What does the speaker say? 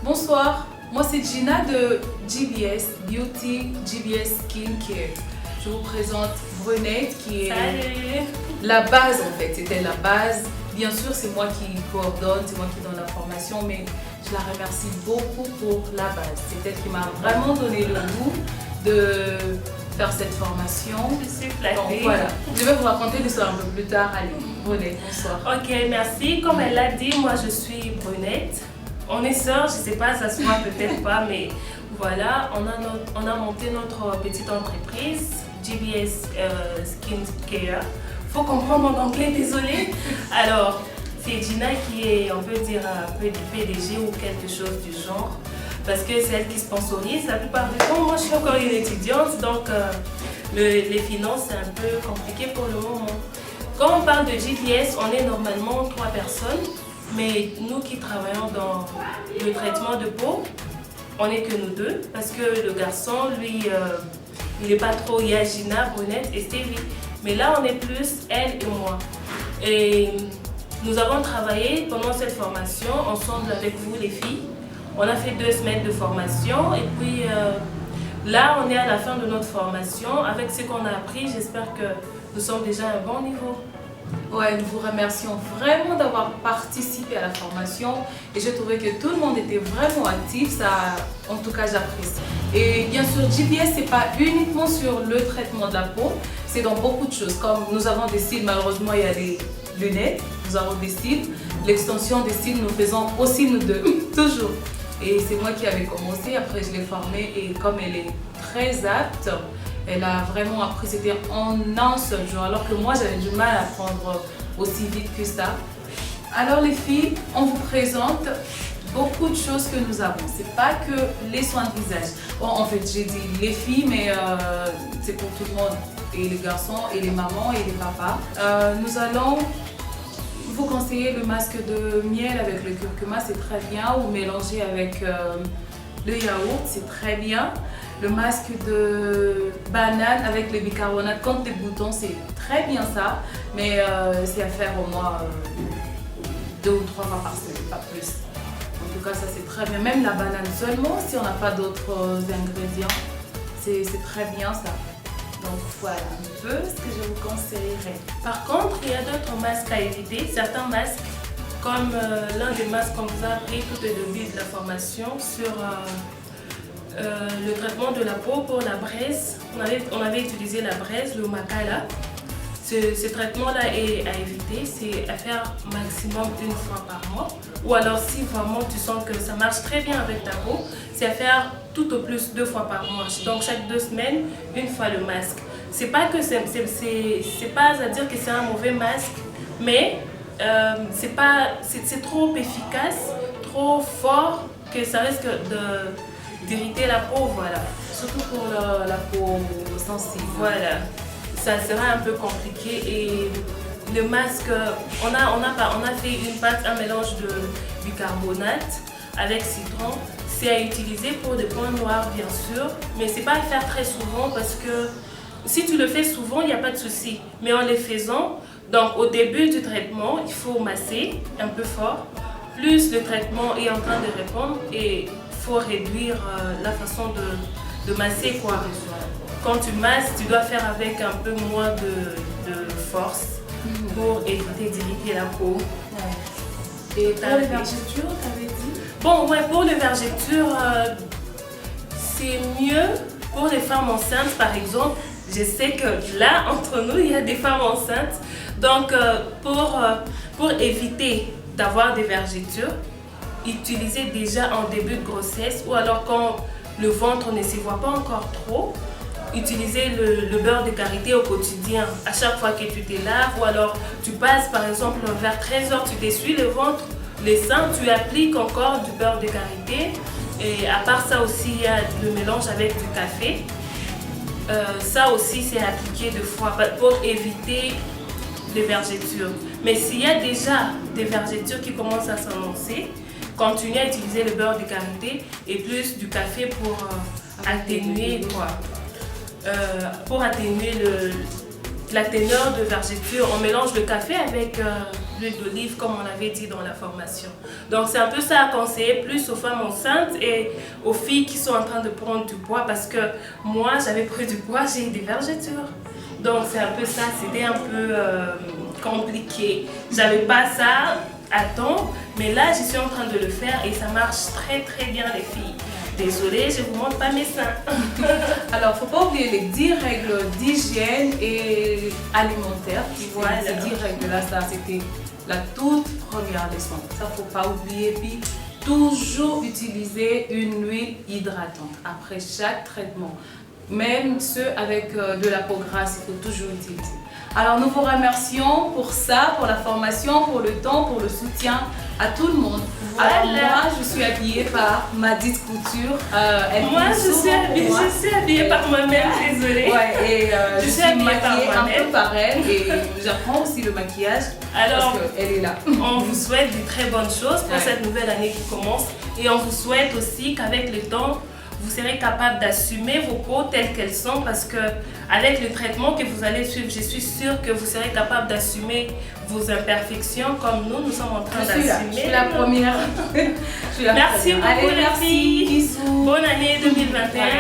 Bonsoir, moi c'est Gina de GBS Beauty, GBS Skincare. Je vous présente Brunette qui est la base en fait, c'était la base. Bien sûr c'est moi qui coordonne, c'est moi qui donne la formation, mais je la remercie beaucoup pour la base. C'est elle qui m'a vraiment donné le goût de faire cette formation. Je suis flattée. Donc voilà, je vais vous raconter l'histoire un peu plus tard. Allez, Brunette, bonsoir. Ok, merci. Comme elle l'a dit, moi je suis Brunette. On est sœurs, je ne sais pas, ça se voit peut-être pas, mais voilà, on a monté notre petite entreprise, GBS Skincare. Faut comprendre mon anglais, désolée. Alors, c'est Gina qui est, on peut dire, un peu du PDG ou quelque chose du genre, parce que c'est elle qui sponsorise la plupart du temps. Moi, je suis encore une étudiante, donc les finances, c'est un peu compliqué pour le moment. Quand on parle de GBS, on est normalement 3 personnes. Mais nous qui travaillons dans le traitement de peau, on n'est que nous 2 parce que le garçon, lui, il n'est pas trop. Il y a Gina, Brunette et Stevie. Mais là, on est plus elle et moi. Et nous avons travaillé pendant cette formation ensemble avec vous, les filles. On a fait 2 semaines de formation et puis là, on est à la fin de notre formation. Avec ce qu'on a appris, j'espère que nous sommes déjà à un bon niveau. Ouais, nous vous remercions vraiment d'avoir participé à la formation et j'ai trouvé que tout le monde était vraiment actif, ça, en tout cas j'apprécie. Et bien sûr, GBS c'est pas uniquement sur le traitement de la peau, c'est dans beaucoup de choses, comme nous avons des cils, malheureusement il y a des lunettes, nous avons des cils, l'extension des cils nous faisons aussi nous deux, toujours. Et c'est moi qui avais commencé, après je l'ai formée et comme elle est très apte, elle a vraiment appris, c'était en un seul jour, alors que moi j'avais du mal à apprendre aussi vite que ça. Alors les filles, on vous présente beaucoup de choses que nous avons. C'est pas que les soins de visage. Bon, en fait, j'ai dit les filles, mais c'est pour tout le monde. Et les garçons, et les mamans, et les papas. Nous allons vous conseiller le masque de miel avec le curcuma, c'est très bien. Ou mélanger avec le yaourt, c'est très bien. Le masque de banane avec le bicarbonate contre les boutons, c'est très bien ça, mais c'est à faire au moins 2 ou 3 fois par semaine, pas plus. En tout cas, ça c'est très bien. Même la banane seulement, si on n'a pas d'autres ingrédients, c'est très bien ça. Donc voilà un peu ce que je vous conseillerais. Par contre, il y a d'autres masques à éviter. Certains masques, comme l'un des masques qu'on vous a appris tout au début de la formation sur le traitement de la peau pour la braise. On avait utilisé la braise, le macala. Ce traitement-là est à éviter, c'est à faire maximum 1 fois par mois. Ou alors si vraiment tu sens que ça marche très bien avec ta peau, c'est à faire tout au plus 2 fois par mois. Donc chaque 2 semaines, 1 fois le masque. C'est pas que c'est pas à dire que c'est un mauvais masque, mais c'est trop efficace, trop fort que ça risque d'irriter la peau, voilà. Surtout pour la peau sensible. Voilà, ça sera un peu compliqué et le masque, on a fait une pâte, un mélange de bicarbonate avec citron. C'est à utiliser pour des points noirs bien sûr, mais c'est pas à faire très souvent parce que si tu le fais souvent, il n'y a pas de souci. Mais en les faisant, donc au début du traitement, il faut masser un peu fort. Plus le traitement est en train de répondre et faut réduire la façon de masser quoi. Quand tu masses, tu dois faire avec un peu moins de force pour éviter d'irriter la peau. Ouais. Et pour les vergetures, t'avais dit? Bon, ouais, pour les vergetures, c'est mieux pour les femmes enceintes par exemple. Je sais que là, entre nous, il y a des femmes enceintes. Donc, pour éviter d'avoir des vergetures, utilisez déjà en début de grossesse ou alors quand le ventre ne se voit pas encore trop, utilisez le beurre de karité au quotidien à chaque fois que tu te laves ou alors tu passes par exemple vers 13h, tu t'essuies le ventre, les seins, tu appliques encore du beurre de karité et à part ça aussi il y a le mélange avec du café. Ça aussi c'est appliqué 2 fois pour éviter les vergetures. Mais s'il y a déjà des vergetures qui commencent à s'annoncer, continuez à utiliser le beurre de karité et plus du café pour atténuer quoi. Pour atténuer la teneur de vergeture. On mélange le café avec l'huile d'olive comme on avait dit dans la formation. Donc c'est un peu ça à conseiller plus aux femmes enceintes et aux filles qui sont en train de prendre du poids parce que moi j'avais pris du poids, j'ai eu des vergetures. Donc c'est un peu ça, c'était un peu compliqué. J'avais pas ça à temps, mais là je suis en train de le faire et ça marche très bien les filles. Désolée, je vous montre pas mes seins. Alors, faut pas oublier les 10 règles d'hygiène et alimentaire. Voilà. Ces 10 règles-là, ça c'était la toute première leçon. Ça, faut pas oublier. Puis, toujours utiliser une huile hydratante après chaque traitement. Même ceux avec de la peau grasse, il faut toujours utiliser. Alors, nous vous remercions pour ça, pour la formation, pour le temps, pour le soutien à tout le monde. Voilà. Alors, moi, je suis habillée par Madit Couture. Moi, je suis habillée par moi-même, désolée. Ouais, et je suis habillée par maquillée un moi-même. peu par elle et j'apprends aussi le maquillage Alors, parce qu'elle est là. on vous souhaite de très bonnes choses pour Ouais. cette nouvelle année qui commence et on vous souhaite aussi qu'avec le temps, vous serez capable d'assumer vos peaux telles qu'elles sont parce que avec le traitement que vous allez suivre, je suis sûre que vous serez capable d'assumer vos imperfections comme nous sommes en train Je suis d'assumer. la première. Je suis la Merci première. beaucoup Allez, les merci. filles. Bisous. Bonne année 2021. Ouais.